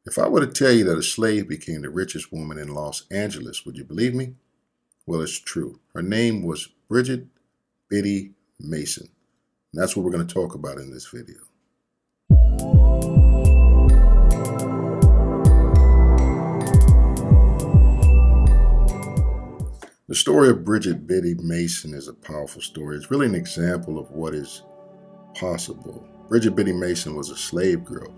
If I were to tell you that a slave became the richest woman in Los Angeles, would you believe me? Well, it's true. Her name was Bridget Biddy Mason. And that's what we're going to talk about in this video. The story of Bridget Biddy Mason is a powerful story. It's really an example of what is possible. Bridget Biddy Mason was a slave girl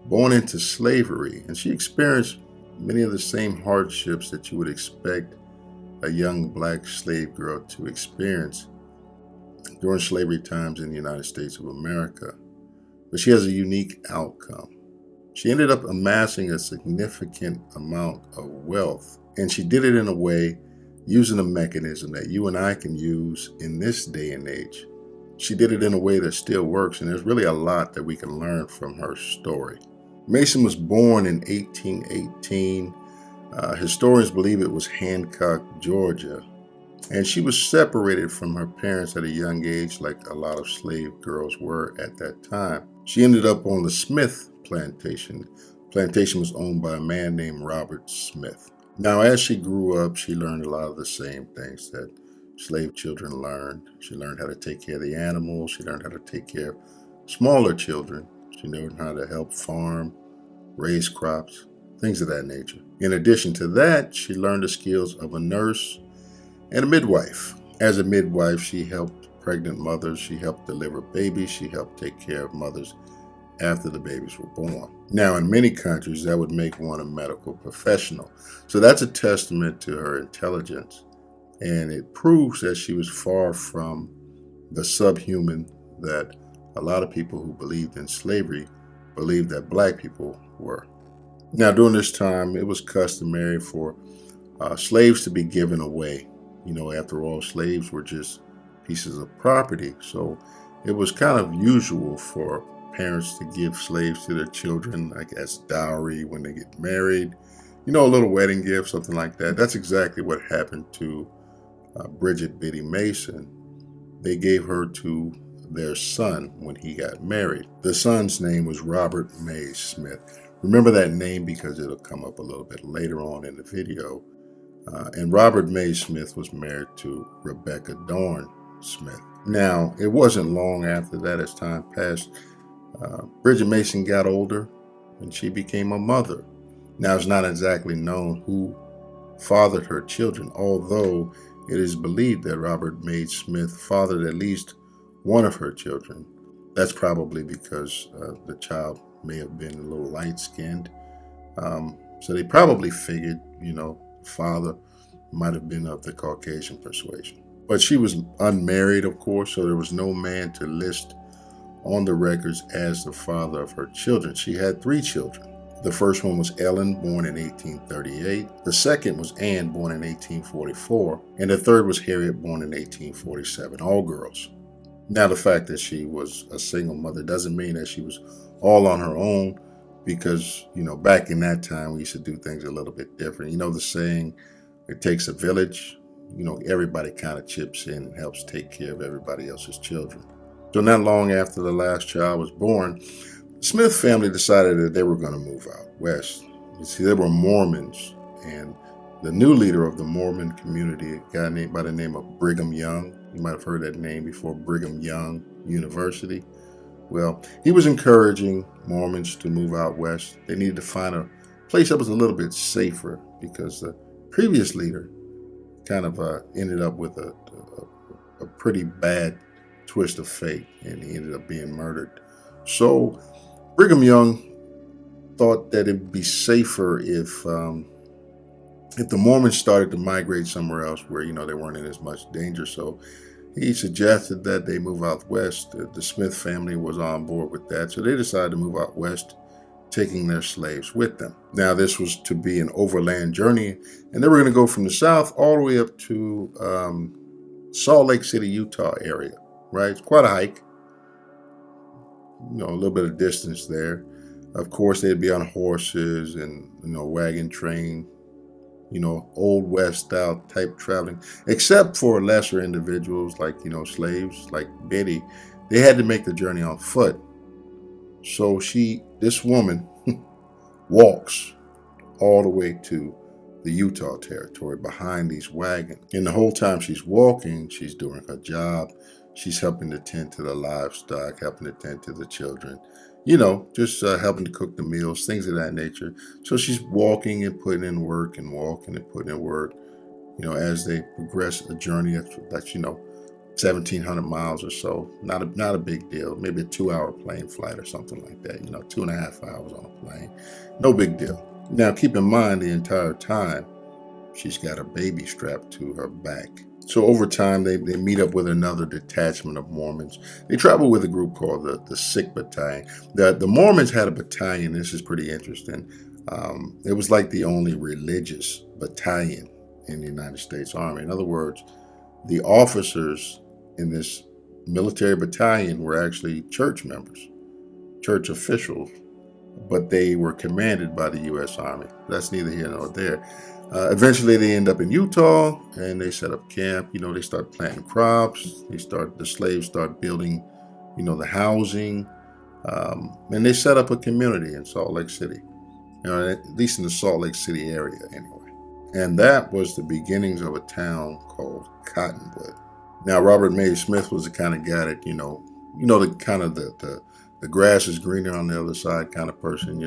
born into slavery, and she experienced many of the same hardships that you would expect a young black slave girl to experience during slavery times in the United States of America. But she has a unique outcome. She ended up amassing a significant amount of wealth, and she did it in a way using a mechanism that you and I can use in this day and age. She did it in a way that still works, and there's really a lot that we can learn from her story. Mason was born in 1818. Historians believe it was Hancock, Georgia, and she was separated from her parents at a young age, like a lot of slave girls were at that time. She ended up on the Smith plantation. The plantation was owned by a man named Robert Smith. Now, as she grew up, she learned a lot of the same things that slave children learned. She learned how to take care of the animals. She learned how to take care of smaller children. She learned how to help farm, raise crops, things of that nature. In addition to that, she learned the skills of a nurse and a midwife. As a midwife, she helped pregnant mothers. She helped deliver babies. She helped take care of mothers after the babies were born. Now, in many countries, that would make one a medical professional. So that's a testament to her intelligence. And it proves that she was far from the subhuman that a lot of people who believed in slavery believed that black people were. Now, during this time, it was customary for slaves to be given away. You know, after all, slaves were just pieces of property. So it was kind of usual for parents to give slaves to their children, like as dowry when they get married. You know, a little wedding gift, something like that. That's exactly what happened to Bridget Biddy Mason. They gave her to their son when he got married. The son's name was Robert May Smith. Remember that name because it'll come up a little bit later on in the video. And Robert May Smith was married to Rebecca Dorn Smith. Now, it wasn't long after that, as time passed, Bridget Mason got older and she became a mother. Now, it's not exactly known who fathered her children, although it is believed that Robert May Smith fathered at least one of her children. That's probably because the child may have been a little light-skinned. So they probably figured, the father might have been of the Caucasian persuasion. But she was unmarried, of course, so there was no man to list on the records as the father of her children. She had 3 children. The first one was Ellen, born in 1838. The second was Anne, born in 1844. And the third was Harriet, born in 1847, all girls. Now, the fact that she was a single mother doesn't mean that she was all on her own, because, back in that time, we used to do things a little bit different. You know the saying, it takes a village. Everybody kind of chips in and helps take care of everybody else's children. So not long after the last child was born, the Smith family decided that they were going to move out west. You see, they were Mormons, and the new leader of the Mormon community, a guy named by the name of Brigham Young, you might have heard that name before, Brigham Young University. Well, he was encouraging Mormons to move out west. They needed to find a place that was a little bit safer, because the previous leader kind of ended up with a pretty bad twist of fate, and he ended up being murdered. So Brigham Young thought that it would be safer if the Mormons started to migrate somewhere else where, they weren't in as much danger. So he suggested that they move out west. The Smith family was on board with that. So they decided to move out west, taking their slaves with them. Now, this was to be an overland journey, and they were going to go from the south all the way up to Salt Lake City, Utah area, right? It's quite a hike, a little bit of distance there. Of course, they'd be on horses and, wagon train, old West style type traveling, except for lesser individuals like, slaves like Biddy. They had to make the journey on foot. So this woman, walks all the way to the Utah territory behind these wagons. And the whole time she's walking, she's doing her job. She's helping to tend to the livestock, helping to tend to the children, just helping to cook the meals, things of that nature. So she's walking and putting in work and walking and putting in work, as they progress a journey that's 1,700 miles or so. Not a big deal. Maybe a 2-hour plane flight or something like that. 2.5 hours on a plane. No big deal. Now, keep in mind the entire time she's got a baby strapped to her back. So over time, they meet up with another detachment of Mormons. They travel with a group called the Sikh Battalion. The Mormons had a battalion. This is pretty interesting. It was like the only religious battalion in the United States Army. In other words, the officers in this military battalion were actually church members, church officials, but they were commanded by the U.S. Army. That's neither here nor there. Eventually, they end up in Utah, and they set up camp. They start planting crops. The slaves start building, the housing, and they set up a community in Salt Lake City, at least in the Salt Lake City area, anyway. And that was the beginnings of a town called Cottonwood. Now, Robert Mays Smith was the kind of guy that, the kind of the grass is greener on the other side kind of person,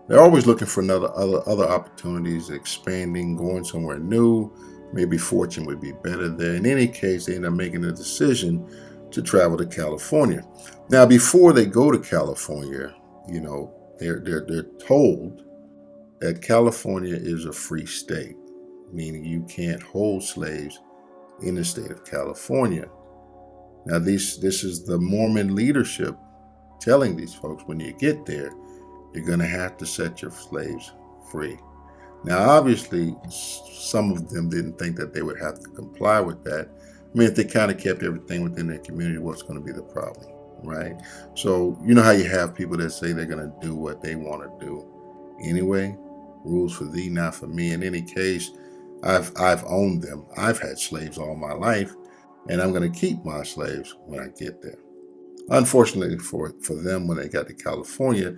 They're always looking for other opportunities, expanding, going somewhere new. Maybe fortune would be better there. In any case, they end up making a decision to travel to California. Now, before they go to California, they're told that California is a free state, meaning you can't hold slaves in the state of California. Now, this is the Mormon leadership telling these folks, when you get there, you're going to have to set your slaves free. Now, obviously, some of them didn't think that they would have to comply with that. I mean, if they kind of kept everything within their community, what's going to be the problem, right? So, you know how you have people that say they're going to do what they want to do anyway? Rules for thee, not for me. In any case, I've owned them. I've had slaves all my life, and I'm going to keep my slaves when I get there. Unfortunately for them, when they got to California,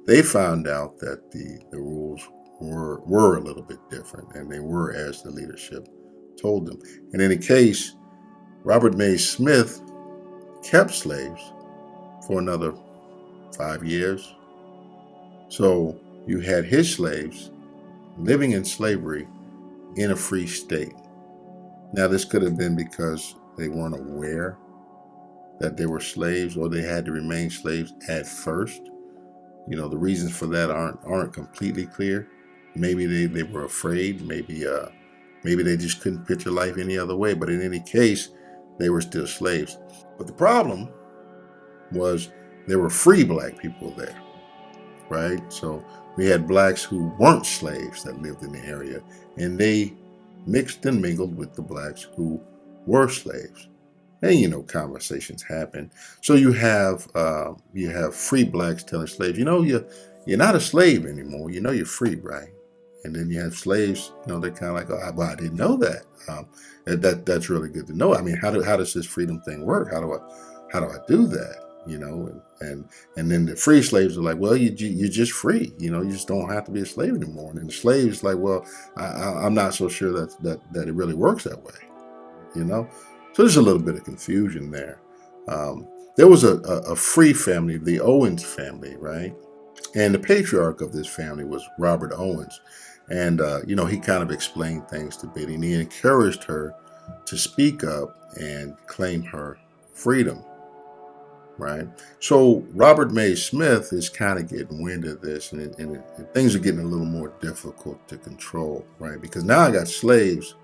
they found out that the rules were a little bit different, and they were as the leadership told them. In any case, Robert Mays Smith kept slaves for another 5 years. So you had his slaves living in slavery in a free state. Now, this could have been because they weren't aware that they were slaves, or they had to remain slaves at first. The reasons for that aren't completely clear. Maybe they were afraid. Maybe they just couldn't picture life any other way. But in any case, they were still slaves. But the problem was there were free black people there, right? So we had blacks who weren't slaves that lived in the area, and they mixed and mingled with the blacks who were slaves. And conversations happen. So you have free blacks telling slaves, you're not a slave anymore. You're free, right? And then you have slaves, they're kind of like, oh, well, I didn't know that. That's really good to know. I mean, how does this freedom thing work? How do I do that? And then the free slaves are like, well, you're just free. You just don't have to be a slave anymore. And then the slaves like, well, I'm not so sure that it really works that way. So there's a little bit of confusion there. There was a free family, the Owens family, right? And the patriarch of this family was Robert Owens. And, he kind of explained things to Biddy, and he encouraged her to speak up and claim her freedom, right? So Robert Mays Smith is kind of getting wind of this, and things are getting a little more difficult to control, right? Because now I got slaves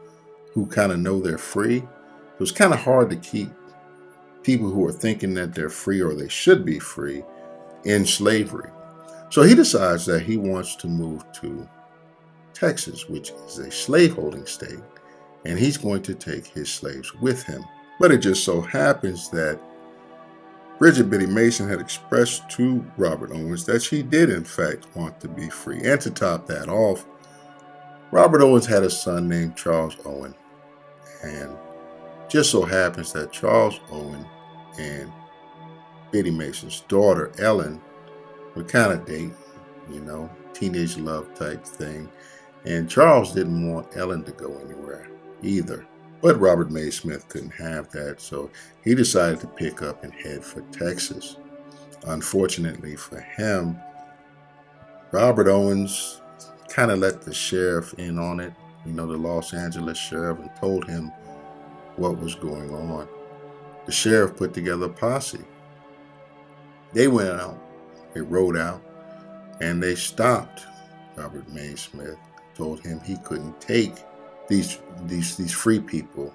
who kind of know they're free. So it's kind of hard to keep people who are thinking that they're free or they should be free in slavery. So he decides that he wants to move to Texas, which is a slaveholding state, and he's going to take his slaves with him. But it just so happens that Bridget Biddy Mason had expressed to Robert Owens that she did, in fact, want to be free. And to top that off, Robert Owens had a son named Charles Owen, and just so happens that Charles Owen and Biddy Mason's daughter, Ellen, were kind of dating, teenage love type thing. And Charles didn't want Ellen to go anywhere either. But Robert May Smith couldn't have that, so he decided to pick up and head for Texas. Unfortunately for him, Robert Owens kind of let the sheriff in on it, the Los Angeles sheriff, and told him what was going on. The sheriff put together a posse. They went out, they rode out, and they stopped Robert May Smith, told him he couldn't take these free people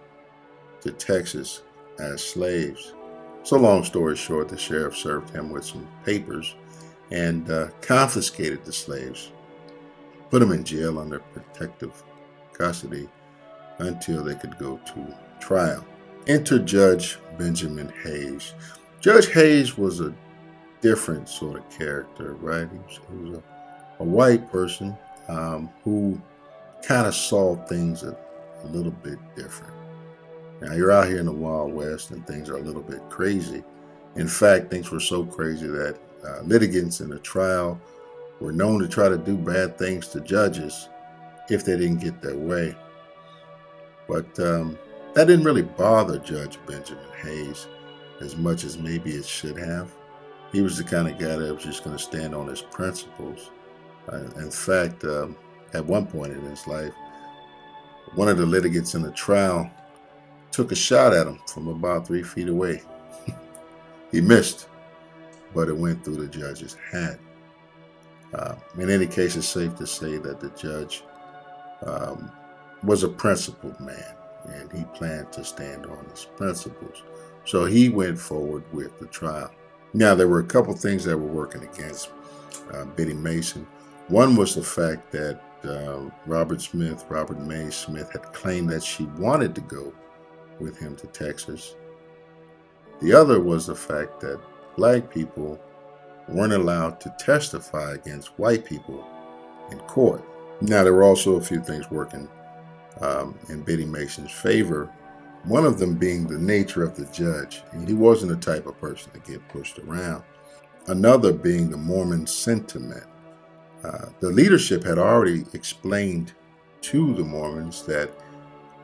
to Texas as slaves. So long story short, the sheriff served him with some papers and confiscated the slaves, put them in jail under protective custody until they could go to trial. Enter Judge Benjamin Hayes. Judge Hayes was a different sort of character, right? He was a white person who kind of saw things a little bit different. Now, you're out here in the Wild West and things are a little bit crazy. In fact, things were so crazy that litigants in a trial were known to try to do bad things to judges if they didn't get their way. But that didn't really bother Judge Benjamin Hayes as much as maybe it should have. He was the kind of guy that was just going to stand on his principles. In fact, at one point in his life, one of the litigants in the trial took a shot at him from about 3 feet away. He missed, but it went through the judge's hat. In any case, it's safe to say that the judge was a principled man, and he planned to stand on his principles. So he went forward with the trial. Now, there were a couple things that were working against Biddy Mason. One was the fact that Robert May Smith, had claimed that she wanted to go with him to Texas. The other was the fact that black people weren't allowed to testify against white people in court. Now, there were also a few things working in Biddy Mason's favor, one of them being the nature of the judge. He wasn't the type of person to get pushed around. Another being the Mormon sentiment. The leadership had already explained to the Mormons that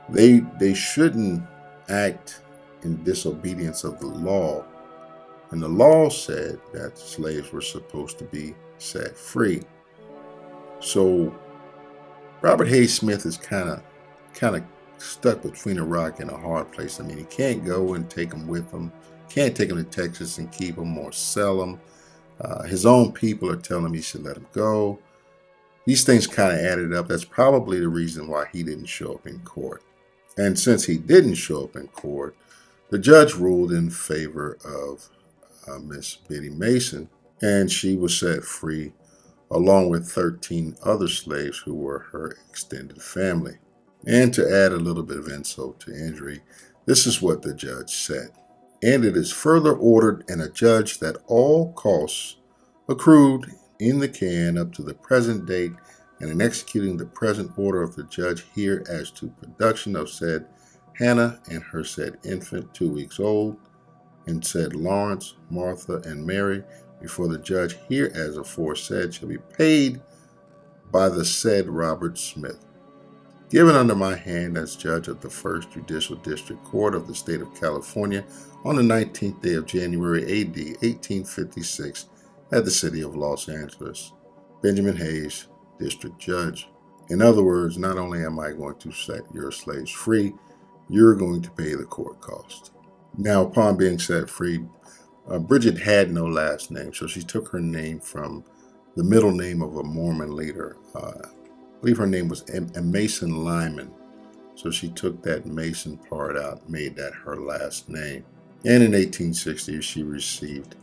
they shouldn't act in disobedience of the law. And the law said that slaves were supposed to be set free. So Robert Hayes Smith is kind of stuck between a rock and a hard place. I mean, he can't go and take them with him. Can't take them to Texas and keep them or sell them. His own people are telling him he should let him go. These things kind of added up. That's probably the reason why he didn't show up in court. And since he didn't show up in court, the judge ruled in favor of Miss Biddy Mason, and she was set free along with 13 other slaves who were her extended family. And to add a little bit of insult to injury, this is what the judge said. And it is further ordered and adjudged that all costs accrued in the can up to the present date and in executing the present order of the judge here as to production of said Hannah and her said infant 2 weeks old, and said Lawrence, Martha, and Mary before the judge here as aforesaid shall be paid by the said Robert Smith, given under my hand as judge of the First Judicial District Court of the State of California on the 19th day of January A.D. 1856 at the city of Los Angeles. Benjamin Hayes, District Judge. In other words, not only am I going to set your slaves free, you're going to pay the court cost. Now, upon being set free, Bridget had no last name, so she took her name from the middle name of a Mormon leader. I believe her name was Mason Lyman. So she took that Mason part out, made that her last name. And in 1860, she received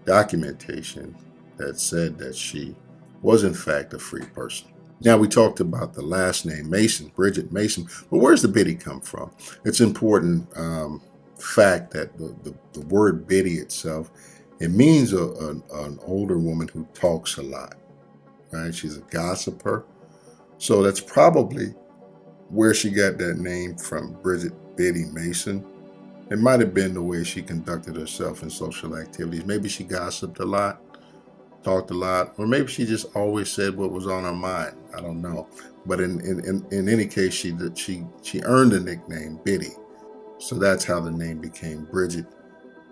documentation that said that she was in fact a free person. Now, we talked about the last name, Mason, Bridget Mason, but where's the Biddy come from? It's important fact that the word Biddy itself, it means an older woman who talks a lot, right? She's a gossiper. So that's probably where she got that name from, Bridget Biddy Mason. It might have been the way she conducted herself in social activities. Maybe she gossiped a lot. talked a lot, or maybe she just always said what was on her mind. I don't know. But in any case, she earned the nickname Biddy. So that's how the name became Bridget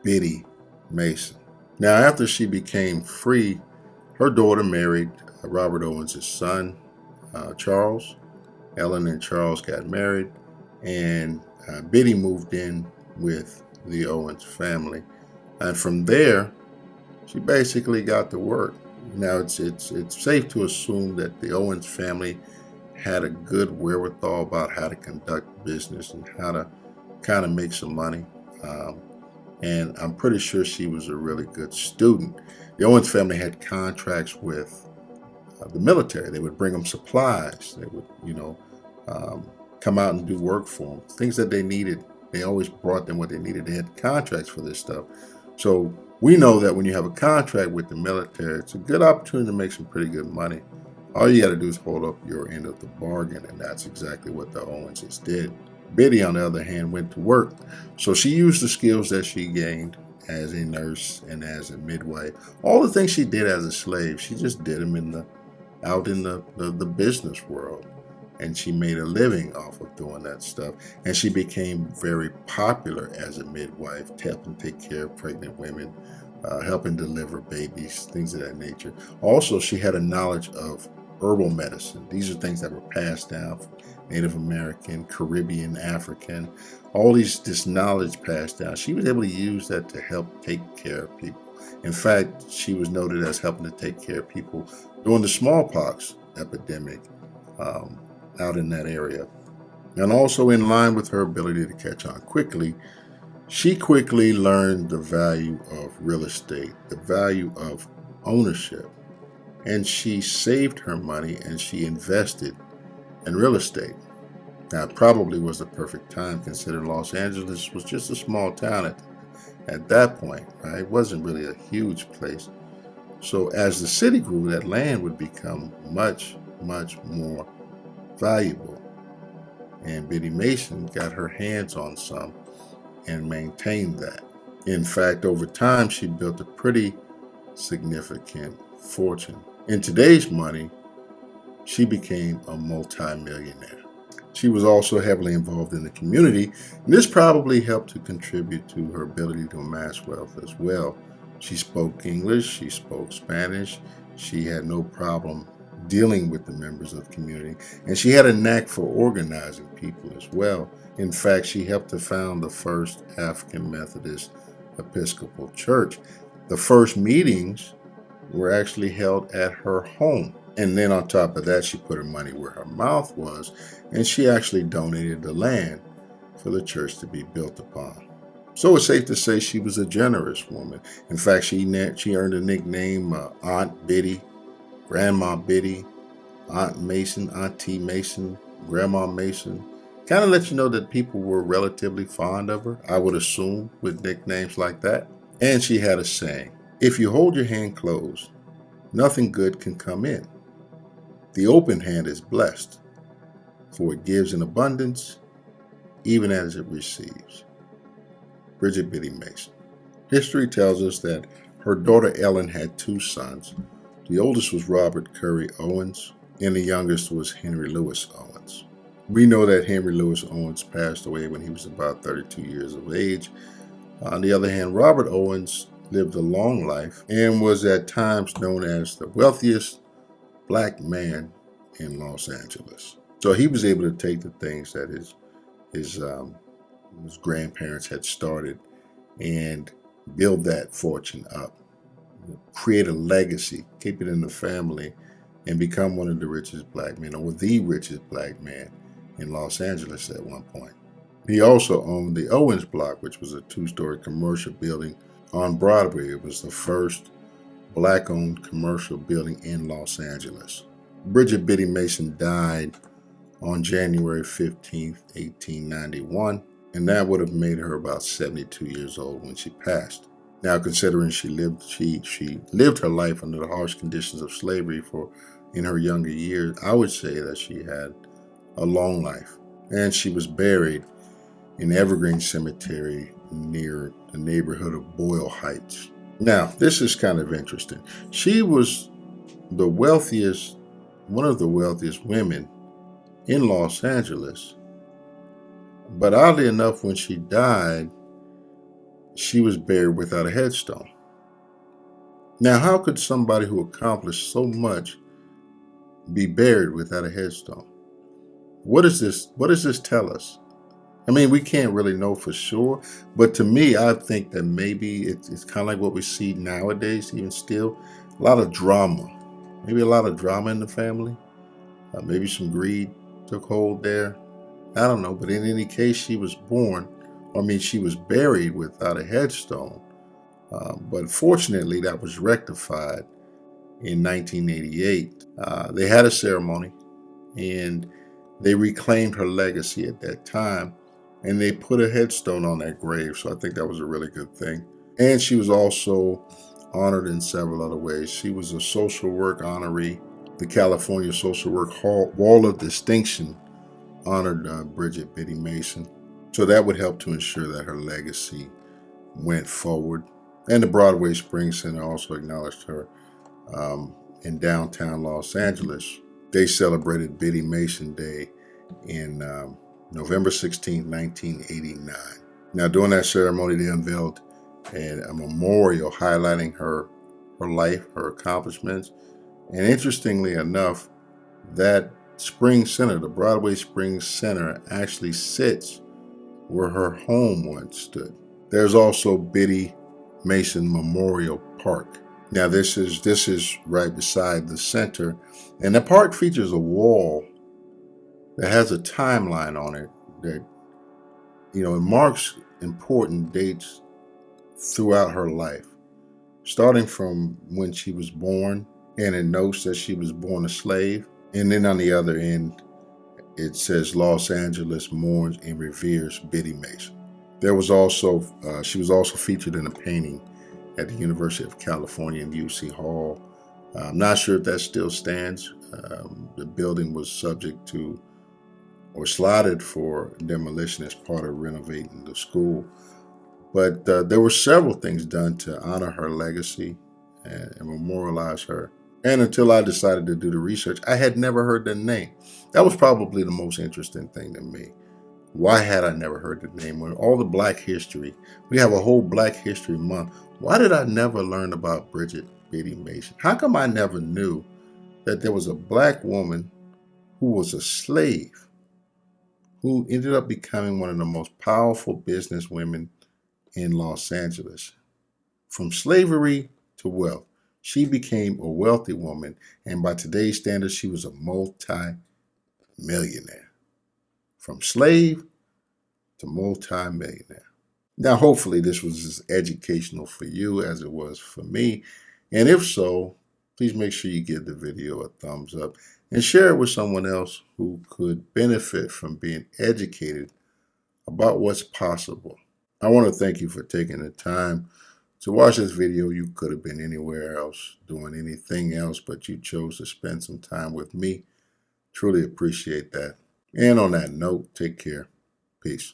Biddy Mason. Now, after she became free, her daughter married Robert Owens' son, Charles. Ellen and Charles got married, and Biddy moved in with the Owens family. And from there, she basically got to work. Now, it's safe to assume that the Owens family had a good wherewithal about how to conduct business and how to kind of make some money. Um, and I'm pretty sure she was a really good student. The Owens family had contracts with the military. They would bring them supplies. They would, um, come out and do work for them. Things that they needed. They always brought them what they needed. They had contracts for this stuff. So we know that when you have a contract with the military, it's a good opportunity to make some pretty good money. All you got to do is hold up your end of the bargain, and that's exactly what the Owenses did. Biddy, on the other hand, went to work. So she used the skills that she gained as a nurse and as a midwife. All the things she did as a slave, she just did them out in the business world. And she made a living off of doing that stuff. And she became very popular as a midwife, helping take care of pregnant women, helping deliver babies, things of that nature. Also, she had a knowledge of herbal medicine. These are things that were passed down from Native American, Caribbean, African, all this knowledge passed down. She was able to use that to help take care of people. In fact, she was noted as helping to take care of people during the smallpox epidemic out in that area. And also, in line with her ability to catch on quickly, she quickly learned the value of real estate, the value of ownership, and she saved her money and she invested in real estate. Now, it probably was the perfect time considering Los Angeles was just a small town at that point, right? It wasn't really a huge place. So as the city grew, that land would become much, much more valuable. And Biddy Mason got her hands on some and maintained that. In fact, over time, she built a pretty significant fortune. In today's money, she became a multi-millionaire. She was also heavily involved in the community, and this probably helped to contribute to her ability to amass wealth as well. She spoke English, she spoke Spanish, she had no problem dealing with the members of the community, and she had a knack for organizing people as well. In fact, she helped to found the first African Methodist Episcopal Church. The first meetings were actually held at her home. And then on top of that, she put her money where her mouth was, and she actually donated the land for the church to be built upon. So it's safe to say she was a generous woman. In fact, she earned a nickname Aunt Biddy, Grandma Biddy, Aunt Mason, Auntie Mason, Grandma Mason. Kind of let you know that people were relatively fond of her, I would assume, with nicknames like that. And she had a saying, if you hold your hand closed, nothing good can come in. The open hand is blessed, for it gives in abundance, even as it receives. Bridget Biddy Mason. History tells us that her daughter Ellen had two sons. The oldest was Robert Curry Owens, and the youngest was Henry Louis Owens. We know that Henry Louis Owens passed away when he was about 32 years of age. On the other hand, Robert Owens lived a long life and was at times known as the wealthiest Black man in Los Angeles. So he was able to take the things that his grandparents had started and build that fortune up, create a legacy, keep it in the family, and become one of the richest Black men, or the richest Black man in Los Angeles at one point. He also owned the Owens Block, which was a two-story commercial building on Broadway. It was the first Black-owned commercial building in Los Angeles. Bridget Biddy Mason died on January 15th, 1891, and that would have made her about 72 years old when she passed. Now, considering she lived her life under the harsh conditions of slavery in her younger years, I would say that she had a long life. And she was buried in Evergreen Cemetery near the neighborhood of Boyle Heights. Now, this is kind of interesting. She was the wealthiest, one of the wealthiest women in Los Angeles. But oddly enough, when she died, she was buried without a headstone. Now, how could somebody who accomplished so much be buried without a headstone? What is this? What does this tell us? I mean, we can't really know for sure, but to me, I think that maybe it's kind of like what we see nowadays, even still, a lot of drama. Maybe a lot of drama in the family. Maybe some greed took hold there. I don't know, but in any case, she was born. I mean, she was buried without a headstone. But fortunately, that was rectified in 1988. They had a ceremony and they reclaimed her legacy at that time and they put a headstone on that grave. So I think that was a really good thing. And she was also honored in several other ways. She was a social work honoree. The California Social Work Wall of Distinction honored Bridget Biddy Mason. So that would help to ensure that her legacy went forward. And the Broadway Springs Center also acknowledged her in downtown Los Angeles. They celebrated Biddy Mason Day in November 16, 1989. Now, during that ceremony, they unveiled a memorial highlighting her life, her accomplishments. And interestingly enough, that Springs Center, the Broadway Springs Center, actually sits where her home once stood. There's also Biddy Mason Memorial Park. Now this is right beside the center, and the park features a wall that has a timeline on it that it marks important dates throughout her life, starting from when she was born, and it notes that she was born a slave, and then on the other end it says Los Angeles mourns and reveres Biddy Mason. There was also she was also featured in a painting at the University of California in UC Hall. I'm not sure if that still stands. The building was subject to or slotted for demolition as part of renovating the school. But there were several things done to honor her legacy and memorialize her. And until I decided to do the research, I had never heard the name. That was probably the most interesting thing to me. Why had I never heard the name? When all the Black history, we have a whole Black History Month. Why did I never learn about Bridget Biddy Mason? How come I never knew that there was a Black woman who was a slave who ended up becoming one of the most powerful business women in Los Angeles? From slavery to wealth, she became a wealthy woman, and by today's standards, she was a multi-millionaire. From slave to multi-millionaire. Now, hopefully, this was as educational for you as it was for me. And if so, please make sure you give the video a thumbs up and share it with someone else who could benefit from being educated about what's possible. I want to thank you for taking the time to watch this video. You could have been anywhere else doing anything else, but you chose to spend some time with me. Truly appreciate that. And on that note, take care. Peace.